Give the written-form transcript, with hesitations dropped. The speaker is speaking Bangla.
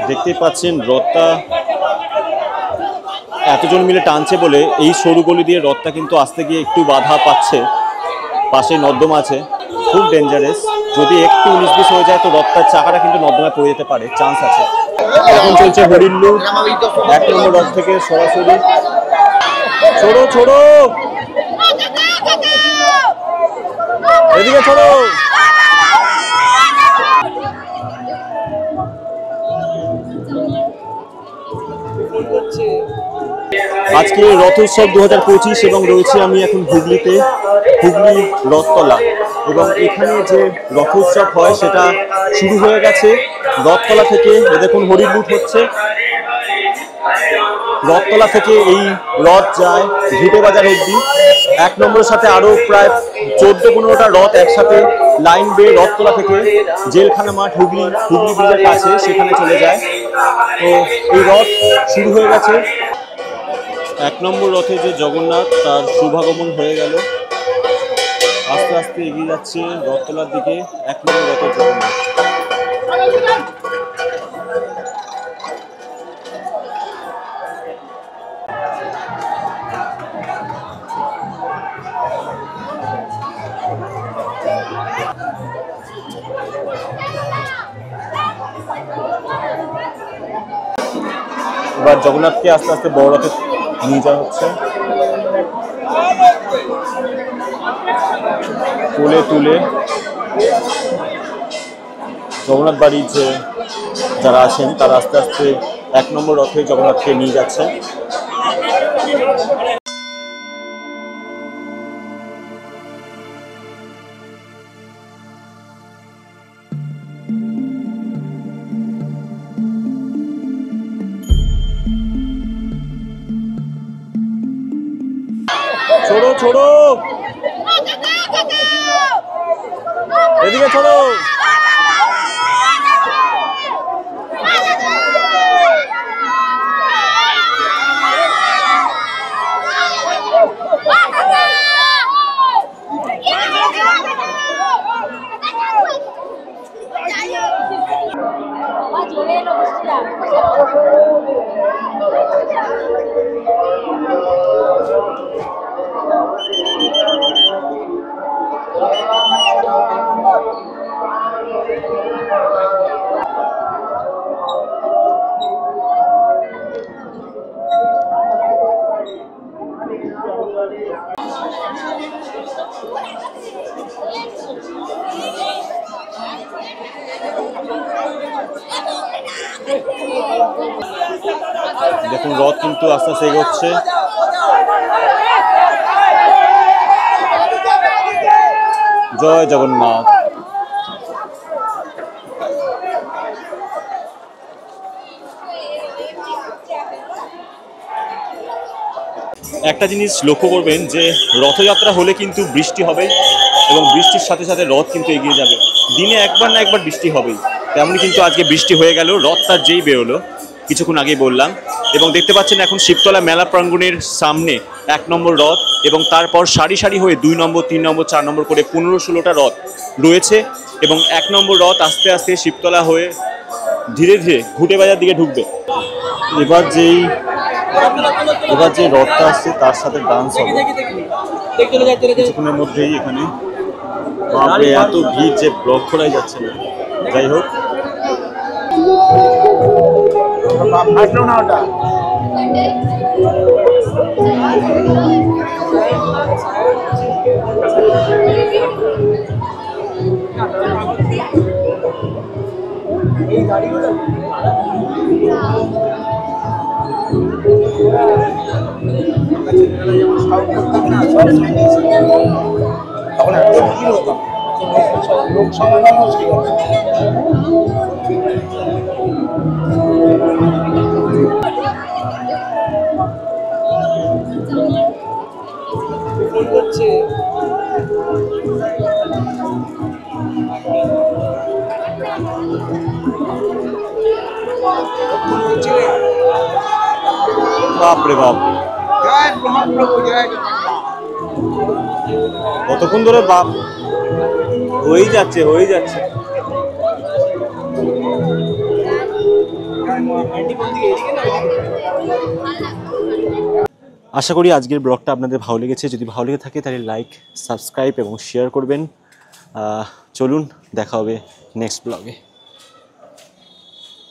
দেখতেই পাচ্ছেন রথটা এতজন মিলে টানছে বলে এই সরু গলি দিয়ে রথটা কিন্তু আসতে গিয়ে একটু বাধা পাচ্ছে। পাশে নর্দমা আছে, খুব ডেঞ্জারাস। যদি একটু 19-20 হয়ে যায় তো রথটার চাকাটা কিন্তু নর্দমায় পড়ে যেতে পারে, চান্স আছে। এখন চলছে হরিল্লু 1 নম্বর রথ থেকে সরাসরি। ছোড়ো ছোড়ো, এদিকে ছোড়ো। আজকে রথ উৎসব 2025 এবং রয়েছে আমি এখন হুগলিতে, হুগলি রথতলা। এবং এখানে যে রথ উৎসব হয় সেটা শুরু হয়ে গেছে রথতলা থেকে। দেখুন হরিলুট হচ্ছে রথতলা থেকে, এই রথ যায় ঘুটে বাজার অব্দি। 1 নম্বরের সাথে আরো প্রায় 14-15টা রথ একসাথে লাইন বেয়ে রথতলা থেকে জেলখানা মাঠ হুগলি ব্রিজের কাছে সেখানে চলে যায়। তো এই রথ শুরু হয়ে গেছে। 1 নম্বর রথে যে জগন্নাথ, তার শুভাগমন হয়ে গেল। আস্তে আস্তে এগিয়ে যাচ্ছে রথতলার দিকে 1 নম্বর রথের জগন্নাথ। এবার জগন্নাথকে আস্তে আস্তে বড় রথে নিয়ে যাওয়া হচ্ছে, কোলে তুলে। জগন্নাথ বাড়ির যে যারা আছেন তারা আস্তে আস্তে 1 নম্বর রথে জগন্নাথকে নিয়ে যাচ্ছেন। ছোড়ো ছোড়ো, এদিকে ছোড়ো। দেখুন রথ কিন্তু আস্তে আস্তে এগোচ্ছে। জয় জগন্নাথ। একটা জিনিস লক্ষ্য করবেন যে রথযাত্রা হলে কিন্তু বৃষ্টি হবে এবং বৃষ্টির সাথে সাথে রথ কিন্তু এগিয়ে যাবে। দিনে একবার না একবার বৃষ্টি হবেই, তেমনি কিন্তু আজকে বৃষ্টি হয়ে গেল। রথটা যেই বেরোলো কিছুক্ষণ আগেই বললাম। এবং দেখতে পাচ্ছেন এখন শিবতলা মেলা প্রাঙ্গণের সামনে 1 নম্বর রথ, এবং তারপর সারি সারি হয়ে 2 নম্বর 3 নম্বর 4 নম্বর করে 15-16টা রথ রয়েছে। এবং 1 নম্বর রথ আস্তে আস্তে শিবতলা হয়ে ধীরে ধীরে ঘুটে বাজার দিকে ঢুকবে। এবার যে রথটা আসছে তার সাথে ডান্স হবে কিছুক্ষণের মধ্যেই। এখানে এত ভিড় যে ব্লক করাই যাচ্ছে না। যাই হোক, বাপরে বাপ, কতক্ষণ ধরে বাপ হয়ে যাচ্ছে। আশা করি আজকের ব্লগটা আপনাদের ভালো লেগেছে। যদি ভালো লেগে থাকে তাহলে লাইক, সাবস্ক্রাইব এবং শেয়ার করবেন। চলুন দেখা হবে নেক্সট ব্লগে।